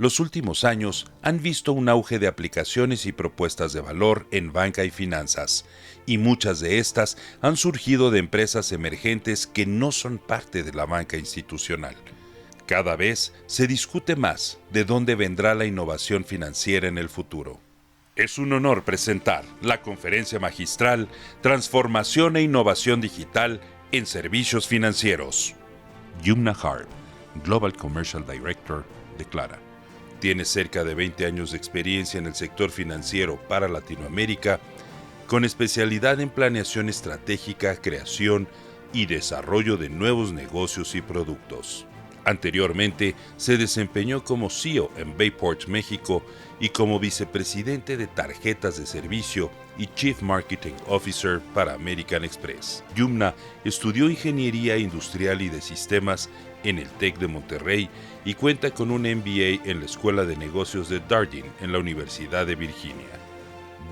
Los últimos años han visto un auge de aplicaciones y propuestas de valor en banca y finanzas, y muchas de estas han surgido de empresas emergentes que no son parte de la banca institucional. Cada vez se discute más de dónde vendrá la innovación financiera en el futuro. Es un honor presentar la conferencia magistral Transformación e Innovación Digital en Servicios Financieros. Yumna Harb, Global Commercial Director, declara: tiene cerca de 20 años de experiencia en el sector financiero para Latinoamérica, con especialidad en planeación estratégica, creación y desarrollo de nuevos negocios y productos. Anteriormente, se desempeñó como CEO en Bayport, México, y como vicepresidente de tarjetas de servicio y Chief Marketing Officer para American Express. Yumna estudió Ingeniería Industrial y de Sistemas en el TEC de Monterrey y cuenta con un MBA en la Escuela de Negocios de Darden en la Universidad de Virginia.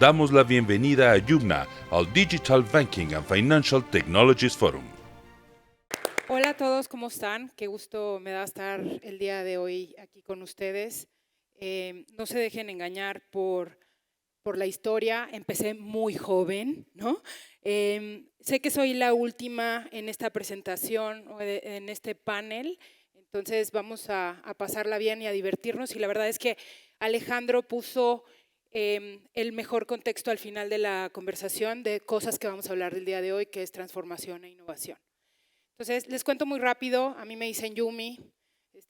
Damos la bienvenida a Yumna al Digital Banking and Financial Technologies Forum. Hola a todos, ¿cómo están? Qué gusto me da estar el día de hoy aquí con ustedes. No se dejen engañar por la historia. Empecé muy joven, ¿no? Sé que soy la última en esta presentación o en este panel, entonces vamos a pasarla bien y a divertirnos. Y la verdad es que Alejandro puso el mejor contexto al final de la conversación de cosas que vamos a hablar del día de hoy, que es transformación e innovación. Entonces, les cuento muy rápido, a mí me dicen Yumi,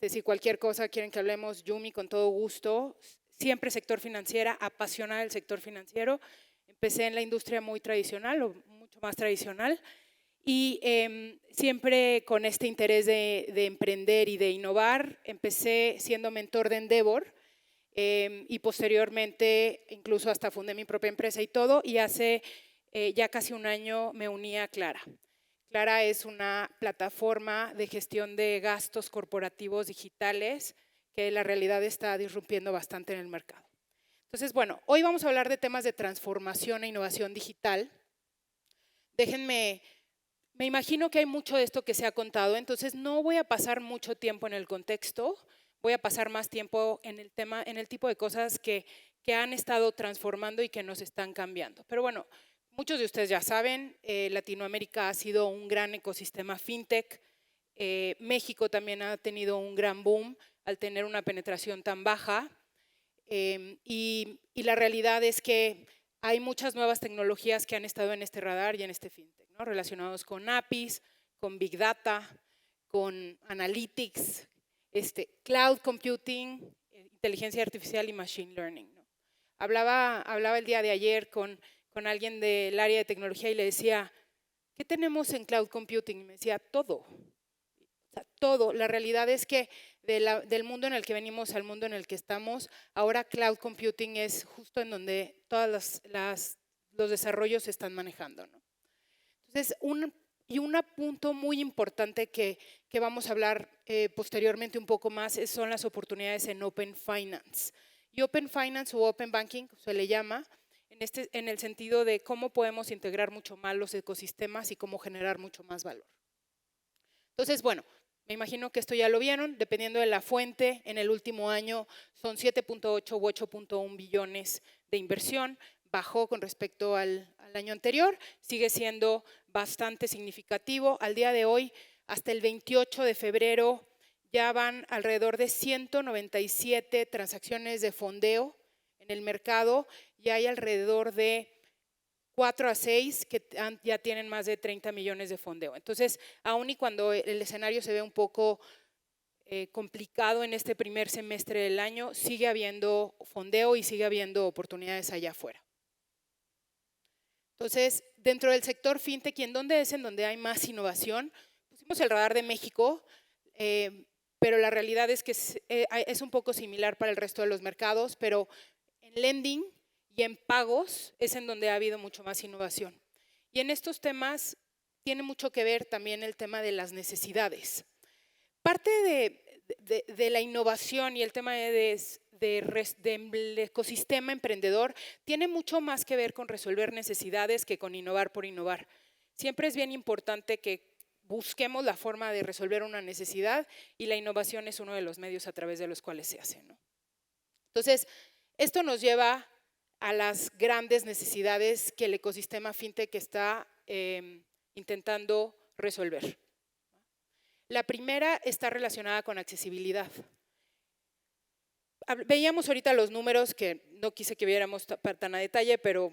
si cualquier cosa quieren que hablemos, Yumi, con todo gusto. Siempre sector financiera, apasionada del sector financiero. Empecé en la industria muy tradicional, o mucho más tradicional, y siempre con este interés de emprender y de innovar. Empecé siendo mentor de Endeavor y posteriormente incluso hasta fundé mi propia empresa y todo, y hace ya casi un año me uní a Clara. Clara es una plataforma de gestión de gastos corporativos digitales que la realidad está disrumpiendo bastante en el mercado. Entonces, bueno, hoy vamos a hablar de temas de transformación e innovación digital. Déjenme, me imagino que hay mucho de esto que se ha contado, entonces no voy a pasar mucho tiempo en el contexto, voy a pasar más tiempo en el tema, en el tipo de cosas que han estado transformando y que nos están cambiando. Pero bueno, muchos de ustedes ya saben, Latinoamérica ha sido un gran ecosistema fintech. México también ha tenido un gran boom al tener una penetración tan baja. Y la realidad es que hay muchas nuevas tecnologías que han estado en este radar y en este fintech, ¿no? Relacionados con APIs, con Big Data, con Analytics, Cloud Computing, inteligencia artificial y Machine Learning, ¿no? Hablaba el día de ayer con alguien del área de tecnología y le decía, ¿qué tenemos en Cloud Computing? Y me decía, todo. O sea, todo. La realidad es que del mundo en el que venimos al mundo en el que estamos, ahora Cloud Computing es justo en donde todos los desarrollos se están manejando, ¿no? Entonces, un punto muy importante que vamos a hablar posteriormente un poco más son las oportunidades en Open Finance. Y Open Finance o Open Banking se le llama en el sentido de cómo podemos integrar mucho más los ecosistemas y cómo generar mucho más valor. Entonces, bueno, me imagino que esto ya lo vieron, dependiendo de la fuente, en el último año son 7.8 u 8.1 billones de inversión, bajó con respecto al año anterior, sigue siendo bastante significativo. Al día de hoy, hasta el 28 de febrero, ya van alrededor de 197 transacciones de fondeo en el mercado y hay alrededor de 4 a 6 que ya tienen más de 30 millones de fondeo. Entonces, aun y cuando el escenario se ve un poco complicado en este primer semestre del año, sigue habiendo fondeo y sigue habiendo oportunidades allá afuera. Entonces, dentro del sector fintech, ¿y en dónde es en donde hay más innovación? Pusimos el radar de México, pero la realidad es que es un poco similar para el resto de los mercados, pero en lending y en pagos es en donde ha habido mucho más innovación. Y en estos temas tiene mucho que ver también el tema de las necesidades. Parte de la innovación y el tema del ecosistema emprendedor tiene mucho más que ver con resolver necesidades que con innovar por innovar. Siempre es bien importante que busquemos la forma de resolver una necesidad y la innovación es uno de los medios a través de los cuales se hace, ¿no? Entonces, esto nos lleva a las grandes necesidades que el ecosistema fintech está intentando resolver. La primera está relacionada con accesibilidad. Veíamos ahorita los números que no quise que viéramos tan a detalle, pero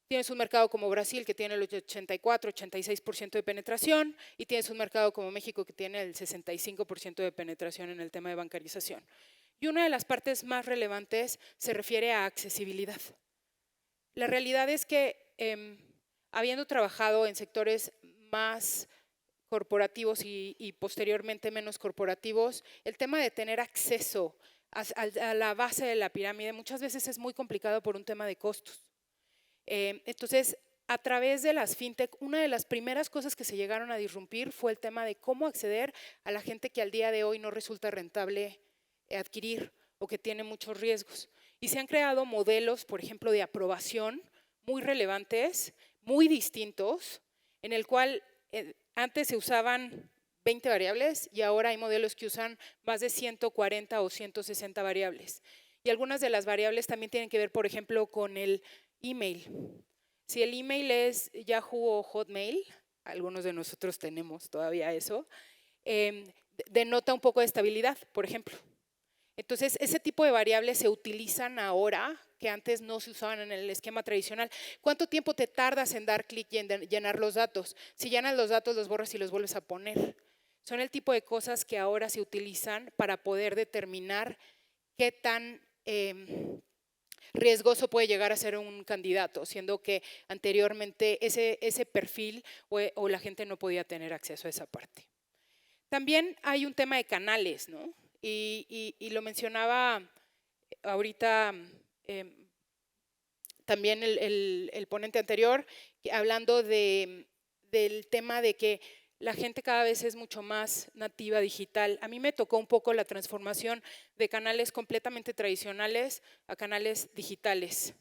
tienes un mercado como Brasil que tiene el 84, 86% de penetración y tienes un mercado como México que tiene el 65% de penetración en el tema de bancarización. Y una de las partes más relevantes se refiere a accesibilidad. La realidad es que habiendo trabajado en sectores más corporativos y posteriormente menos corporativos, el tema de tener acceso a la base de la pirámide muchas veces es muy complicado por un tema de costos. Entonces, a través de las fintech, una de las primeras cosas que se llegaron a disrumpir fue el tema de cómo acceder a la gente que al día de hoy no resulta rentable adquirir o que tiene muchos riesgos. Y se han creado modelos, por ejemplo, de aprobación muy relevantes, muy distintos, en el cual antes se usaban 20 variables y ahora hay modelos que usan más de 140 o 160 variables. Y algunas de las variables también tienen que ver, por ejemplo, con el email. Si el email es Yahoo o Hotmail, algunos de nosotros tenemos todavía eso, denota un poco de estabilidad, por ejemplo. Entonces, ese tipo de variables se utilizan ahora que antes no se usaban en el esquema tradicional. ¿Cuánto tiempo te tardas en dar clic y en llenar los datos? Si llenas los datos, los borras y los vuelves a poner. Son el tipo de cosas que ahora se utilizan para poder determinar qué tan riesgoso puede llegar a ser un candidato, siendo que anteriormente ese perfil o la gente no podía tener acceso a esa parte. También hay un tema de canales, ¿no? Y lo mencionaba ahorita también el ponente anterior, hablando del tema de que la gente cada vez es mucho más nativa digital. A mí me tocó un poco la transformación de canales completamente tradicionales a canales digitales.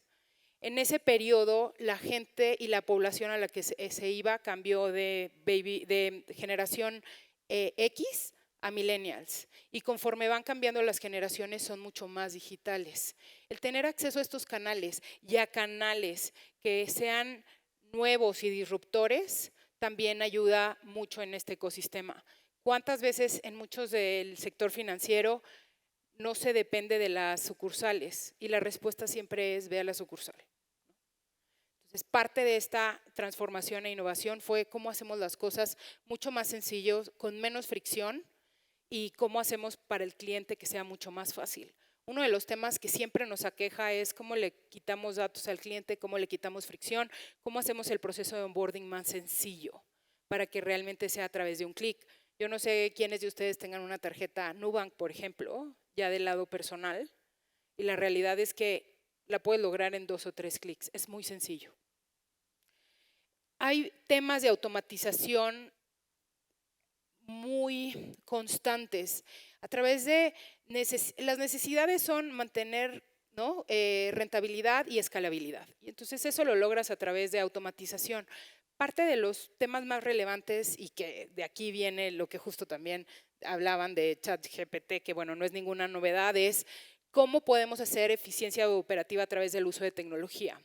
En ese periodo, la gente y la población a la que se iba cambió de generación X a millennials, y conforme van cambiando las generaciones son mucho más digitales. El tener acceso a estos canales y a canales que sean nuevos y disruptores también ayuda mucho en este ecosistema. ¿Cuántas veces en muchos del sector financiero no se depende de las sucursales? Y la respuesta siempre es: ve a la sucursal. Entonces, parte de esta transformación e innovación fue cómo hacemos las cosas mucho más sencillos, con menos fricción, y cómo hacemos para el cliente que sea mucho más fácil. Uno de los temas que siempre nos aqueja es cómo le quitamos datos al cliente, cómo le quitamos fricción, cómo hacemos el proceso de onboarding más sencillo para que realmente sea a través de un clic. Yo no sé quiénes de ustedes tengan una tarjeta Nubank, por ejemplo, ya del lado personal, y la realidad es que la puedes lograr en 2 o 3 clics, es muy sencillo. Hay temas de automatización muy constantes. A través de las necesidades son mantener, ¿no?, rentabilidad y escalabilidad. Y entonces eso lo logras a través de automatización. Parte de los temas más relevantes, y que de aquí viene lo que justo también hablaban de ChatGPT, que bueno, no es ninguna novedad, es cómo podemos hacer eficiencia operativa a través del uso de tecnología.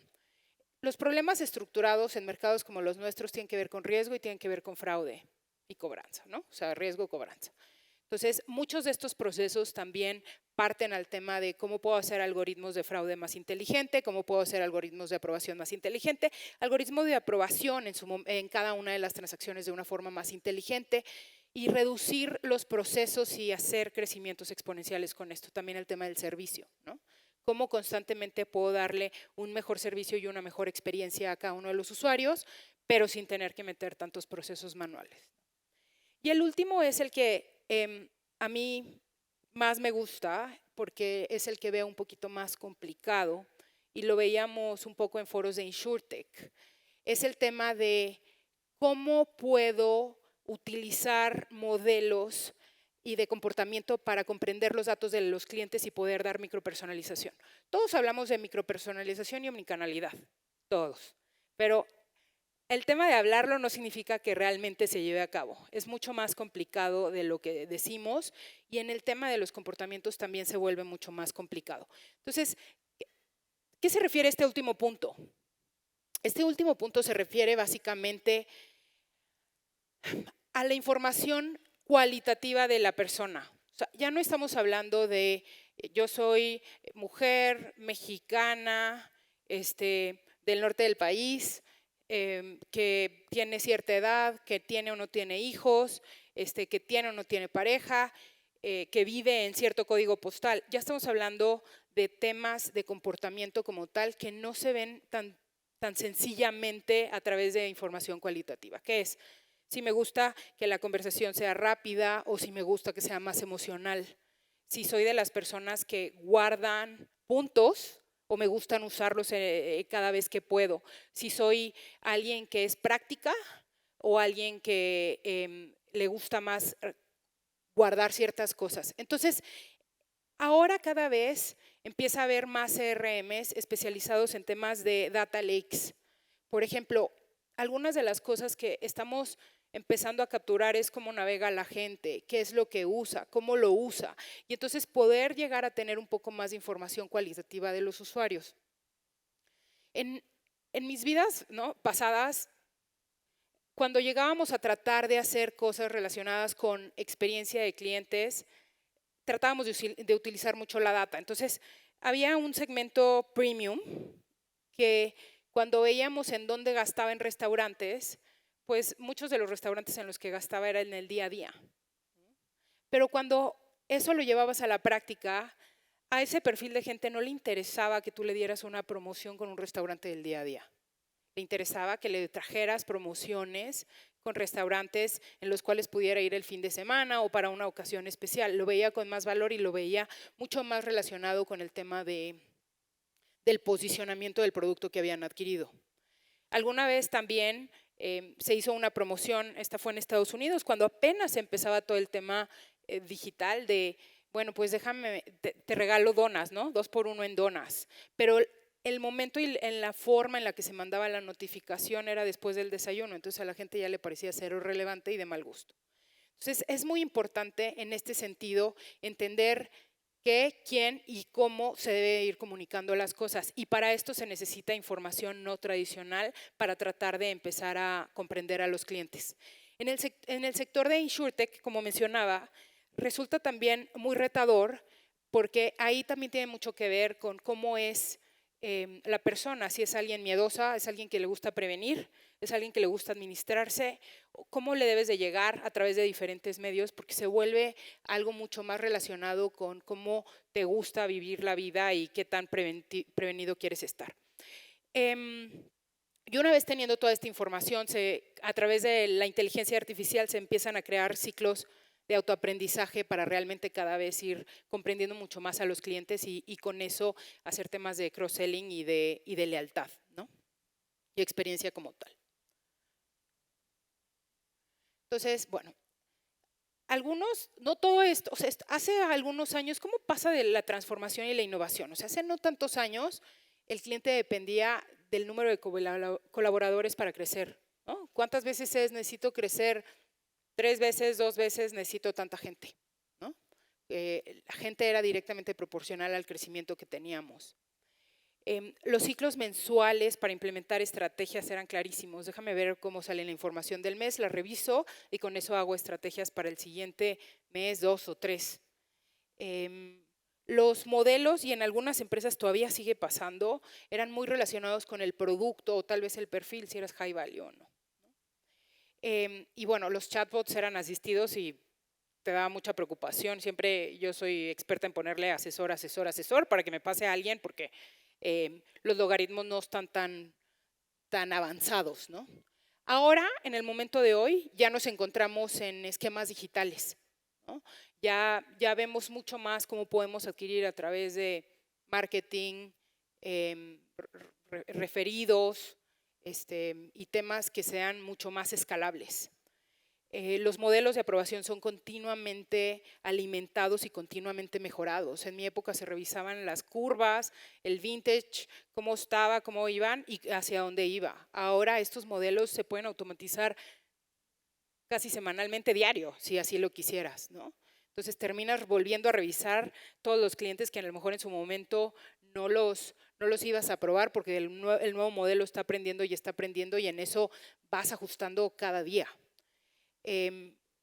Los problemas estructurados en mercados como los nuestros tienen que ver con riesgo y tienen que ver con fraude y cobranza, ¿no? O sea, riesgo, cobranza. Entonces, muchos de estos procesos también parten al tema de cómo puedo hacer algoritmos de fraude más inteligente, cómo puedo hacer algoritmos de aprobación más inteligente, algoritmos de aprobación en cada una de las transacciones de una forma más inteligente, y reducir los procesos y hacer crecimientos exponenciales con esto. También el tema del servicio, ¿no? Cómo constantemente puedo darle un mejor servicio y una mejor experiencia a cada uno de los usuarios, pero sin tener que meter tantos procesos manuales. Y el último es el que a mí más me gusta, porque es el que veo un poquito más complicado, y lo veíamos un poco en foros de InsurTech. Es el tema de cómo puedo utilizar modelos y de comportamiento para comprender los datos de los clientes y poder dar micropersonalización. Todos hablamos de micropersonalización y omnicanalidad, todos, pero el tema de hablarlo no significa que realmente se lleve a cabo. Es mucho más complicado de lo que decimos y en el tema de los comportamientos también se vuelve mucho más complicado. Entonces, ¿qué se refiere a este último punto? Este último punto se refiere básicamente a la información cualitativa de la persona. O sea, ya no estamos hablando de yo soy mujer mexicana, del norte del país, que tiene cierta edad, que tiene o no tiene hijos, que tiene o no tiene pareja, que vive en cierto código postal. Ya estamos hablando de temas de comportamiento como tal que no se ven tan sencillamente a través de información cualitativa. ¿Qué es? Si me gusta que la conversación sea rápida o si me gusta que sea más emocional. Si soy de las personas que guardan puntos o me gustan usarlos cada vez que puedo. Si soy alguien que es práctica o alguien que le gusta más guardar ciertas cosas. Entonces, ahora cada vez empieza a haber más CRMs especializados en temas de data lakes. Por ejemplo, algunas de las cosas que estamos empezando a capturar es cómo navega la gente, qué es lo que usa, cómo lo usa, y entonces poder llegar a tener un poco más de información cualitativa de los usuarios. En mis vidas, ¿no?, pasadas, cuando llegábamos a tratar de hacer cosas relacionadas con experiencia de clientes, tratábamos de utilizar mucho la data. Entonces, había un segmento premium que cuando veíamos en dónde gastaba en restaurantes, pues muchos de los restaurantes en los que gastaba era en el día a día. Pero cuando eso lo llevabas a la práctica, a ese perfil de gente no le interesaba que tú le dieras una promoción con un restaurante del día a día. Le interesaba que le trajeras promociones con restaurantes en los cuales pudiera ir el fin de semana o para una ocasión especial. Lo veía con más valor y lo veía mucho más relacionado con el tema del posicionamiento del producto que habían adquirido. Alguna vez también se hizo una promoción, esta fue en Estados Unidos, cuando apenas empezaba todo el tema digital de, bueno, pues déjame, te regalo donas, ¿no? 2 por 1 en donas. Pero el momento y en la forma en la que se mandaba la notificación era después del desayuno, entonces a la gente ya le parecía cero relevante y de mal gusto. Entonces es muy importante en este sentido entender qué, quién y cómo se debe ir comunicando las cosas, y para esto se necesita información no tradicional para tratar de empezar a comprender a los clientes. En el sector de InsurTech, como mencionaba, resulta también muy retador porque ahí también tiene mucho que ver con cómo es la persona, si es alguien miedosa, es alguien que le gusta prevenir, es alguien que le gusta administrarse, cómo le debes de llegar a través de diferentes medios, porque se vuelve algo mucho más relacionado con cómo te gusta vivir la vida y qué tan prevenido quieres estar. Y una vez teniendo toda esta información, a través de la inteligencia artificial se empiezan a crear ciclos de autoaprendizaje para realmente cada vez ir comprendiendo mucho más a los clientes y con eso hacer temas de cross-selling y de lealtad, ¿no?, y experiencia como tal. Entonces, bueno, algunos, no todo esto, o sea, hace algunos años, ¿cómo pasa de la transformación y la innovación? O sea, hace no tantos años el cliente dependía del número de colaboradores para crecer, ¿no? ¿Cuántas veces necesito crecer? 3 veces, 2 veces, necesito tanta gente, ¿no? La gente era directamente proporcional al crecimiento que teníamos. Los ciclos mensuales para implementar estrategias eran clarísimos. Déjame ver cómo sale la información del mes, la reviso y con eso hago estrategias para el siguiente mes, 2 o 3. Los modelos, y en algunas empresas todavía sigue pasando, eran muy relacionados con el producto o tal vez el perfil, si eras high value o no. Y bueno, los chatbots eran asistidos y te daba mucha preocupación. Siempre yo soy experta en ponerle asesor, asesor, asesor para que me pase a alguien porque los logaritmos no están tan avanzados, ¿no? Ahora, en el momento de hoy, ya nos encontramos en esquemas digitales, ¿no? Ya vemos mucho más cómo podemos adquirir a través de marketing, referidos, y temas que sean mucho más escalables. Los modelos de aprobación son continuamente alimentados y continuamente mejorados. En mi época se revisaban las curvas, el vintage, cómo estaba, cómo iban y hacia dónde iba. Ahora estos modelos se pueden automatizar casi semanalmente, diario, si así lo quisieras, ¿no? Entonces terminas volviendo a revisar todos los clientes que a lo mejor en su momento no los ibas a aprobar porque el nuevo modelo está aprendiendo y en eso vas ajustando cada día.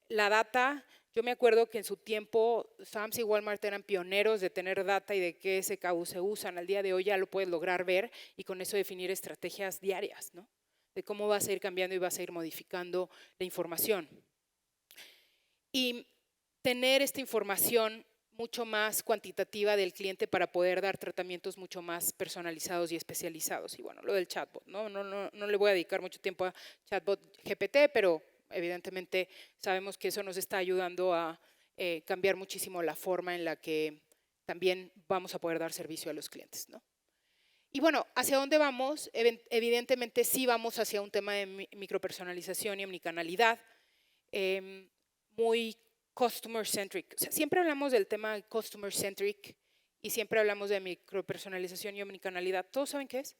La data, yo me acuerdo que en su tiempo Sam's y Walmart eran pioneros de tener data y de qué SKU se usan. Al día de hoy ya lo puedes lograr ver y con eso definir estrategias diarias, ¿no? De cómo vas a ir cambiando y vas a ir modificando la información. Y tener esta información mucho más cuantitativa del cliente para poder dar tratamientos mucho más personalizados y especializados. Y bueno, lo del chatbot, no le voy a dedicar mucho tiempo a chatbot GPT, pero evidentemente sabemos que eso nos está ayudando a cambiar muchísimo la forma en la que también vamos a poder dar servicio a los clientes, ¿no? Y bueno, ¿hacia dónde vamos? Evidentemente sí vamos hacia un tema de micropersonalización y omnicanalidad, muy customer centric. O sea, siempre hablamos del tema customer centric y siempre hablamos de micropersonalización y omnicanalidad. ¿Todos saben qué es?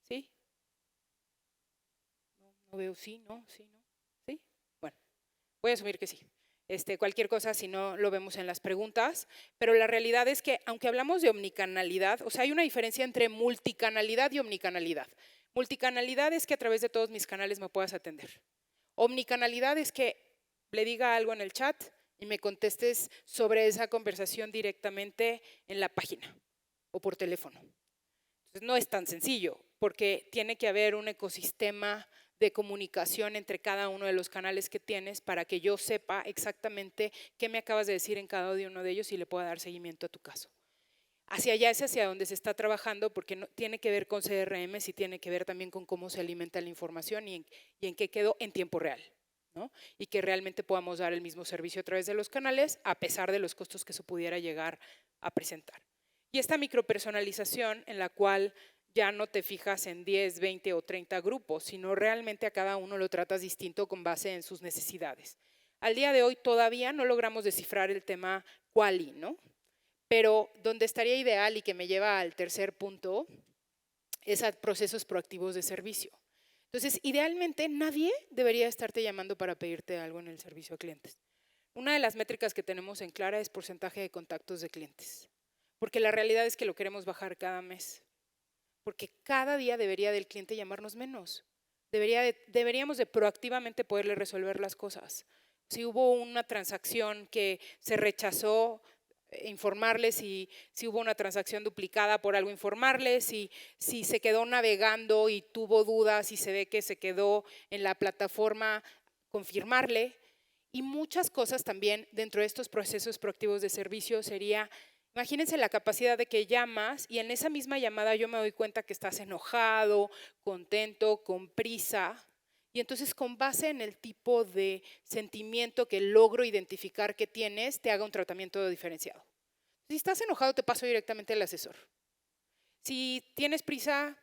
¿Sí? No veo sí, no, sí, no. ¿Sí? Bueno, voy a asumir que sí. Cualquier cosa, si no, lo vemos en las preguntas, pero la realidad es que, aunque hablamos de omnicanalidad, o sea, hay una diferencia entre multicanalidad y omnicanalidad. Multicanalidad es que a través de todos mis canales me puedas atender. Omnicanalidad es que le diga algo en el chat y me contestes sobre esa conversación directamente en la página o por teléfono. Entonces, no es tan sencillo, porque tiene que haber un ecosistema de comunicación entre cada uno de los canales que tienes para que yo sepa exactamente qué me acabas de decir en cada uno de ellos y le pueda dar seguimiento a tu caso. Hacia allá es hacia donde se está trabajando porque no, tiene que ver con CRM y tiene que ver también con cómo se alimenta la información y en qué quedó en tiempo real, ¿no? Y que realmente podamos dar el mismo servicio a través de los canales a pesar de los costos que se pudiera llegar a presentar. Y esta micropersonalización en la cual ya no te fijas en 10, 20 o 30 grupos, sino realmente a cada uno lo tratas distinto con base en sus necesidades. Al día de hoy todavía no logramos descifrar el tema quali, ¿no? Pero donde estaría ideal y que me lleva al tercer punto es a procesos proactivos de servicio. Entonces, idealmente nadie debería estarte llamando para pedirte algo en el servicio a clientes. Una de las métricas que tenemos en Clara es porcentaje de contactos de clientes, porque la realidad es que lo queremos bajar cada mes, porque cada día debería del cliente llamarnos menos. Deberíamos de proactivamente poderle resolver las cosas. Si hubo una transacción que se rechazó, informarles si hubo una transacción duplicada por algo, informarles si se quedó navegando y tuvo dudas y se ve que se quedó en la plataforma, confirmarle. Y muchas cosas también dentro de estos procesos proactivos de servicio sería, imagínense la capacidad de que llamas y en esa misma llamada yo me doy cuenta que estás enojado, contento, con prisa. Y entonces con base en el tipo de sentimiento que logro identificar que tienes, te haga un tratamiento diferenciado. Si estás enojado, te paso directamente al asesor. Si tienes prisa,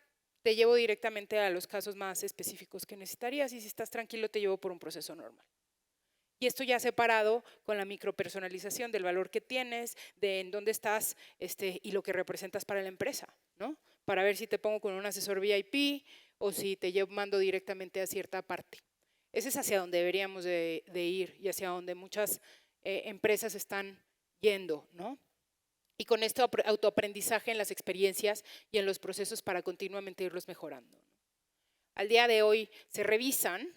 te llevo directamente a los casos más específicos que necesitarías y si estás tranquilo, te llevo por un proceso normal. Y esto ya separado con la micropersonalización del valor que tienes, de en dónde estás y lo que representas para la empresa, ¿no? Para ver si te pongo con un asesor VIP o si te mando directamente a cierta parte. Ese es hacia donde deberíamos de ir y hacia donde muchas empresas están yendo, ¿no? Y con este autoaprendizaje en las experiencias y en los procesos para continuamente irlos mejorando. Al día de hoy se revisan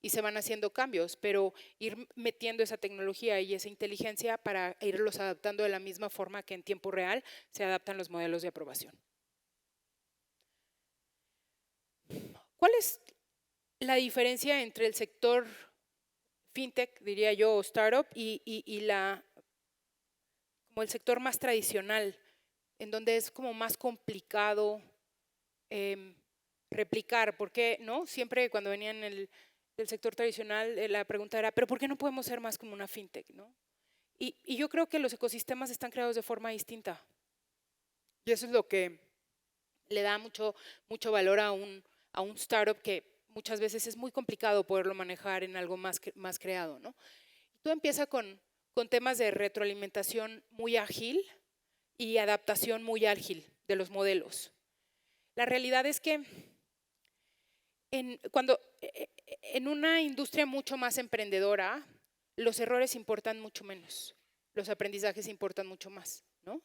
y se van haciendo cambios, pero ir metiendo esa tecnología y esa inteligencia para irlos adaptando de la misma forma que en tiempo real se adaptan los modelos de aprobación. ¿Cuál es la diferencia entre el sector fintech, diría yo, o startup y como el sector más tradicional, en donde es como más complicado replicar? Porque no siempre cuando venían del sector tradicional la pregunta era, ¿pero por qué no podemos ser más como una fintech? ¿No? Y yo creo que los ecosistemas están creados de forma distinta. Y eso es lo que le da mucho valor a un startup que muchas veces es muy complicado poderlo manejar en algo más creado, ¿no? Tú empiezas con temas de retroalimentación muy ágil y adaptación muy ágil de los modelos. La realidad es que en una industria mucho más emprendedora, los errores importan mucho menos, los aprendizajes importan mucho más, ¿no?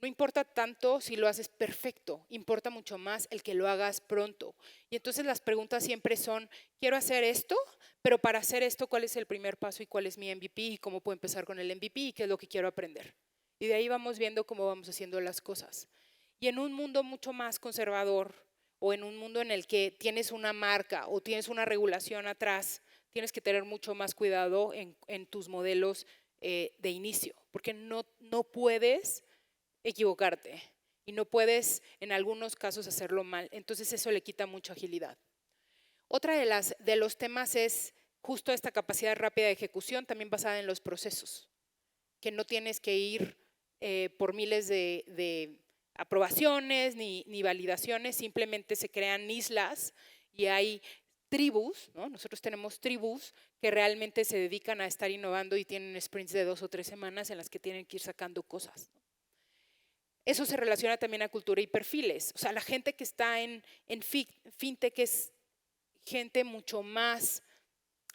No importa tanto si lo haces perfecto, importa mucho más el que lo hagas pronto. Y entonces las preguntas siempre son, quiero hacer esto, pero para hacer esto, ¿cuál es el primer paso y cuál es mi MVP y cómo puedo empezar con el MVP y qué es lo que quiero aprender? Y de ahí vamos viendo cómo vamos haciendo las cosas. Y en un mundo mucho más conservador o en un mundo en el que tienes una marca o tienes una regulación atrás, tienes que tener mucho más cuidado en tus modelos de inicio, porque no puedes equivocarte y no puedes en algunos casos hacerlo mal, entonces eso le quita mucha agilidad. Otra de los temas es justo esta capacidad rápida de ejecución, también basada en los procesos, que no tienes que ir por miles de aprobaciones ni validaciones, simplemente se crean islas y hay tribus, ¿no? Nosotros tenemos tribus que realmente se dedican a estar innovando y tienen sprints de 2 o 3 semanas en las que tienen que ir sacando cosas, ¿no? Eso se relaciona también a cultura y perfiles. O sea, la gente que está en fintech es gente mucho más,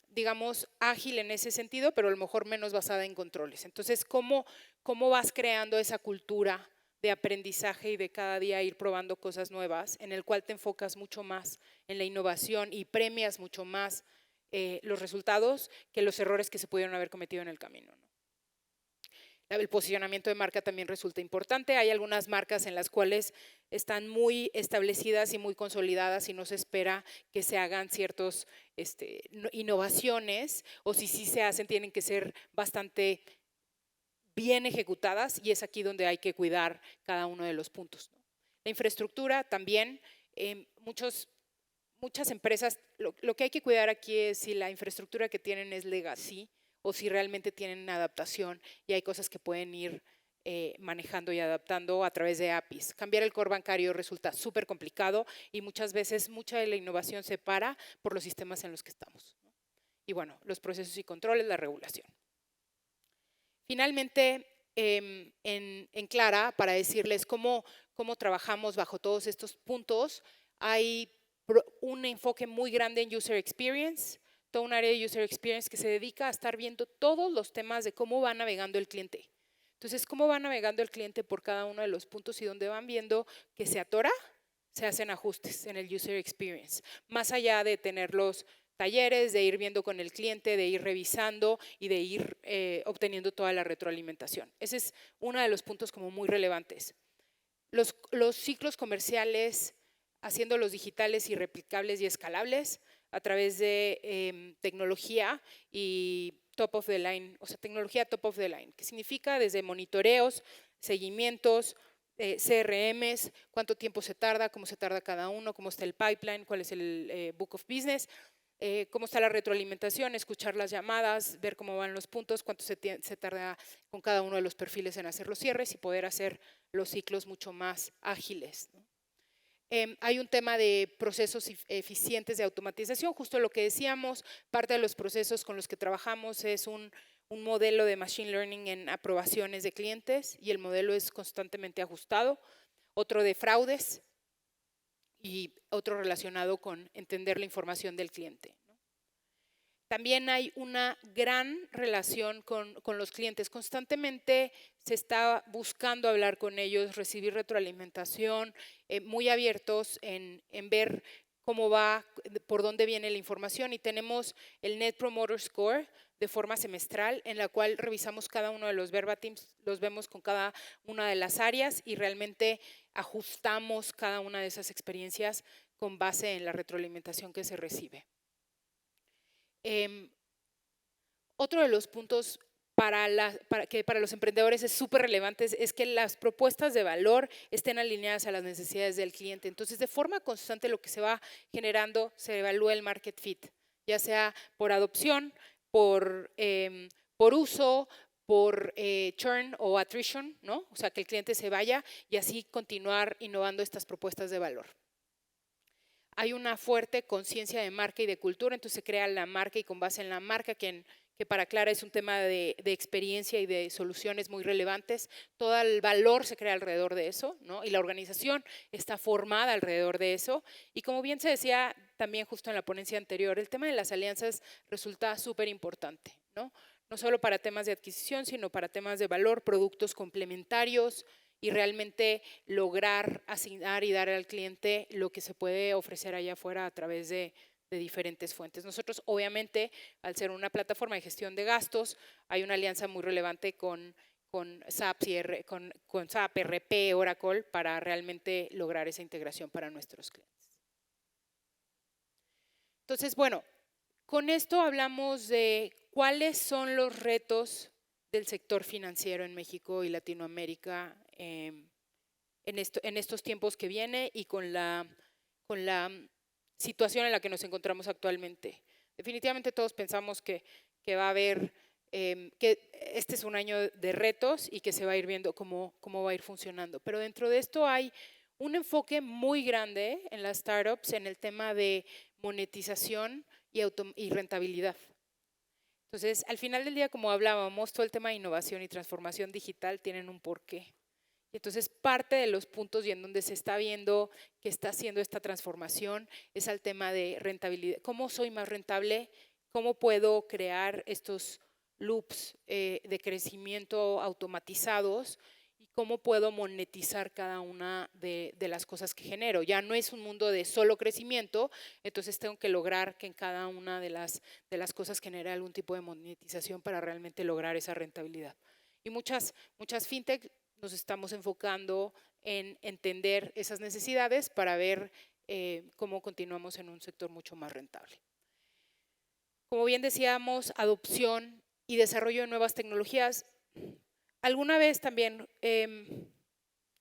digamos, ágil en ese sentido, pero a lo mejor menos basada en controles. Entonces, ¿cómo vas creando esa cultura de aprendizaje y de cada día ir probando cosas nuevas, en el cual te enfocas mucho más en la innovación y premias mucho más los resultados que los errores que se pudieron haber cometido en el camino, ¿no? El posicionamiento de marca también resulta importante. Hay algunas marcas en las cuales están muy establecidas y muy consolidadas y no se espera que se hagan ciertas innovaciones, o si sí se hacen tienen que ser bastante bien ejecutadas, y es aquí donde hay que cuidar cada uno de los puntos, ¿no? La infraestructura también, muchas empresas, lo que hay que cuidar aquí es si la infraestructura que tienen es legacy o si realmente tienen adaptación y hay cosas que pueden ir manejando y adaptando a través de APIs. Cambiar el core bancario resulta súper complicado y muchas veces mucha de la innovación se para por los sistemas en los que estamos, ¿no? Y bueno, los procesos y controles, la regulación. Finalmente, en Clara, para decirles cómo trabajamos bajo todos estos puntos, hay un enfoque muy grande en user experience, toda un área de user experience que se dedica a estar viendo todos los temas de cómo va navegando el cliente. Entonces, cómo va navegando el cliente por cada uno de los puntos y donde van viendo que se atora, se hacen ajustes en el user experience. Más allá de tener los talleres, de ir viendo con el cliente, de ir revisando y de ir obteniendo toda la retroalimentación. Ese es uno de los puntos como muy relevantes. Los ciclos comerciales, haciéndolos digitales y replicables y escalables a través de tecnología y top of the line, o sea, tecnología top of the line, que significa desde monitoreos, seguimientos, CRMs, cuánto tiempo se tarda, cómo se tarda cada uno, cómo está el pipeline, cuál es el book of business, cómo está la retroalimentación, escuchar las llamadas, ver cómo van los puntos, cuánto se tarda con cada uno de los perfiles en hacer los cierres y poder hacer los ciclos mucho más ágiles, ¿no? Hay un tema de procesos eficientes de automatización, justo lo que decíamos, parte de los procesos con los que trabajamos es un modelo de machine learning en aprobaciones de clientes y el modelo es constantemente ajustado, otro de fraudes y otro relacionado con entender la información del cliente, ¿no? También hay una gran relación con los clientes. Constantemente se está buscando hablar con ellos, recibir retroalimentación, muy abiertos en ver cómo va, por dónde viene la información. Y tenemos el Net Promoter Score de forma semestral, en la cual revisamos cada uno de los verbatims, los vemos con cada una de las áreas y realmente ajustamos cada una de esas experiencias con base en la retroalimentación que se recibe. Otro de los puntos que para los emprendedores es súper relevante es que las propuestas de valor estén alineadas a las necesidades del cliente. Entonces, de forma constante lo que se va generando, se evalúa el market fit, ya sea por adopción, por uso, por churn o attrition, ¿no? O sea, que el cliente se vaya y así continuar innovando estas propuestas de valor. hay una fuerte conciencia de marca y de cultura, entonces se crea la marca y con base en la marca, que para Clara es un tema de experiencia y de soluciones muy relevantes, todo el valor se crea alrededor de eso, ¿no? Y la organización está formada alrededor de eso. Y como bien se decía también justo en la ponencia anterior, el tema de las alianzas resulta súper importante, ¿no? No solo para temas de adquisición, sino para temas de valor, productos complementarios y realmente lograr asignar y dar al cliente lo que se puede ofrecer allá afuera a través de diferentes fuentes. Nosotros, obviamente, al ser una plataforma de gestión de gastos, hay una alianza muy relevante con SAP, con SAP, RP, Oracle, para realmente lograr esa integración para nuestros clientes. Entonces, bueno, con esto hablamos de cuáles son los retos del sector financiero en México y Latinoamérica en estos tiempos que viene y con la situación en la que nos encontramos actualmente. Definitivamente todos pensamos que va a haber, que este es un año de retos y que se va a ir viendo cómo va a ir funcionando. Pero dentro de esto hay un enfoque muy grande en las startups en el tema de monetización y rentabilidad. Entonces, al final del día, como hablábamos, todo el tema de innovación y transformación digital tienen un porqué. Y entonces, parte de los puntos y en donde se está viendo que está haciendo esta transformación es al tema de rentabilidad. ¿Cómo soy más rentable? ¿Cómo puedo crear estos loops de crecimiento automatizados? ¿Y cómo puedo monetizar cada una de las cosas que genero? Ya no es un mundo de solo crecimiento, entonces tengo que lograr que en cada una de las cosas genere algún tipo de monetización para realmente lograr esa rentabilidad. Y muchas fintech nos estamos enfocando en entender esas necesidades para ver cómo continuamos en un sector mucho más rentable. Como bien decíamos, adopción y desarrollo de nuevas tecnologías. Alguna vez también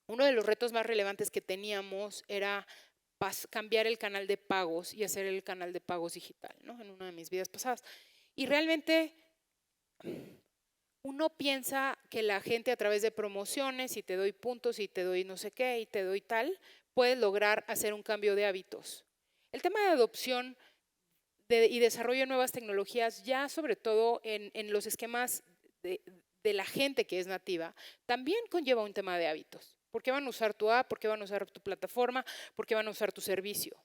uno de los retos más relevantes que teníamos era cambiar el canal de pagos y hacer el canal de pagos digital, ¿no? En una de mis vidas pasadas. Y realmente uno piensa que la gente a través de promociones y te doy puntos y te doy no sé qué y te doy tal, puedes lograr hacer un cambio de hábitos. El tema de adopción y desarrollo de nuevas tecnologías, ya sobre todo en los esquemas de la gente que es nativa, también conlleva un tema de hábitos. ¿Por qué van a usar tu app? ¿Por qué van a usar tu plataforma? ¿Por qué van a usar tu servicio?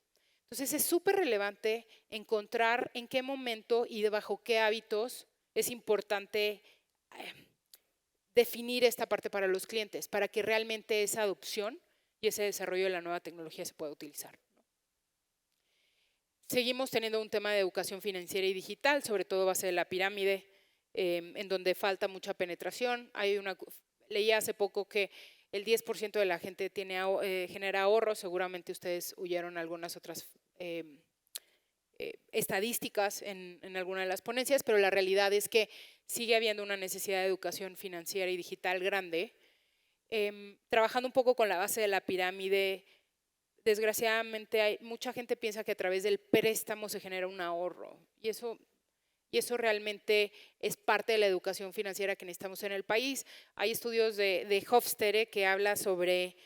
Entonces es súper relevante encontrar en qué momento y bajo qué hábitos es importante definir esta parte para los clientes, para que realmente esa adopción y ese desarrollo de la nueva tecnología se pueda utilizar. Seguimos teniendo un tema de educación financiera y digital, sobre todo base de la pirámide, en donde falta mucha penetración. Leí hace poco que el 10% de la gente genera ahorros, seguramente ustedes oyeron algunas otras estadísticas en alguna de las ponencias, pero la realidad es que sigue habiendo una necesidad de educación financiera y digital grande. Trabajando un poco con la base de la pirámide, desgraciadamente mucha gente piensa que a través del préstamo se genera un ahorro y eso realmente es parte de la educación financiera que necesitamos en el país. Hay estudios de Hofstede que habla sobre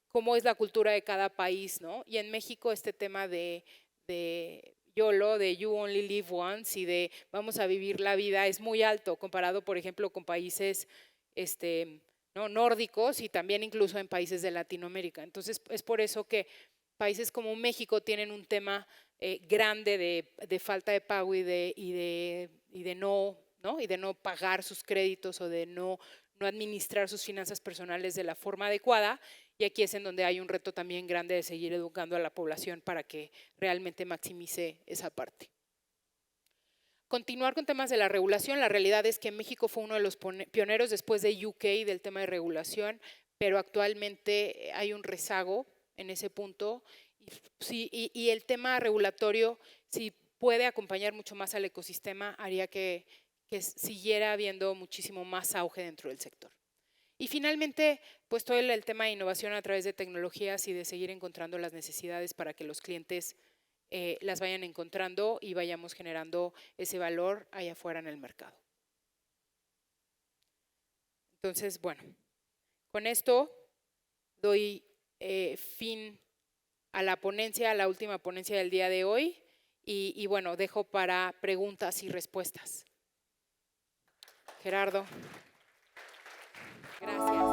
cómo es la cultura de cada país, ¿no? Y en México este tema de YOLO, de You Only Live Once y de vamos a vivir la vida es muy alto comparado, por ejemplo, con países ¿no? nórdicos y también incluso en países de Latinoamérica. Entonces es por eso que países como México tienen un tema grande de falta de pago y de no pagar sus créditos o de no administrar sus finanzas personales de la forma adecuada. Y aquí es en donde hay un reto también grande de seguir educando a la población para que realmente maximice esa parte. Continuar con temas de la regulación. La realidad es que México fue uno de los pioneros después de UK del tema de regulación, pero actualmente hay un rezago en ese punto. Y el tema regulatorio, si puede acompañar mucho más al ecosistema, haría que siguiera habiendo muchísimo más auge dentro del sector. Y finalmente, pues todo el tema de innovación a través de tecnologías y de seguir encontrando las necesidades para que los clientes las vayan encontrando y vayamos generando ese valor allá afuera en el mercado. Entonces, bueno, con esto doy fin a la ponencia, a la última ponencia del día de hoy. Y bueno, dejo para preguntas y respuestas. Gerardo. Gracias.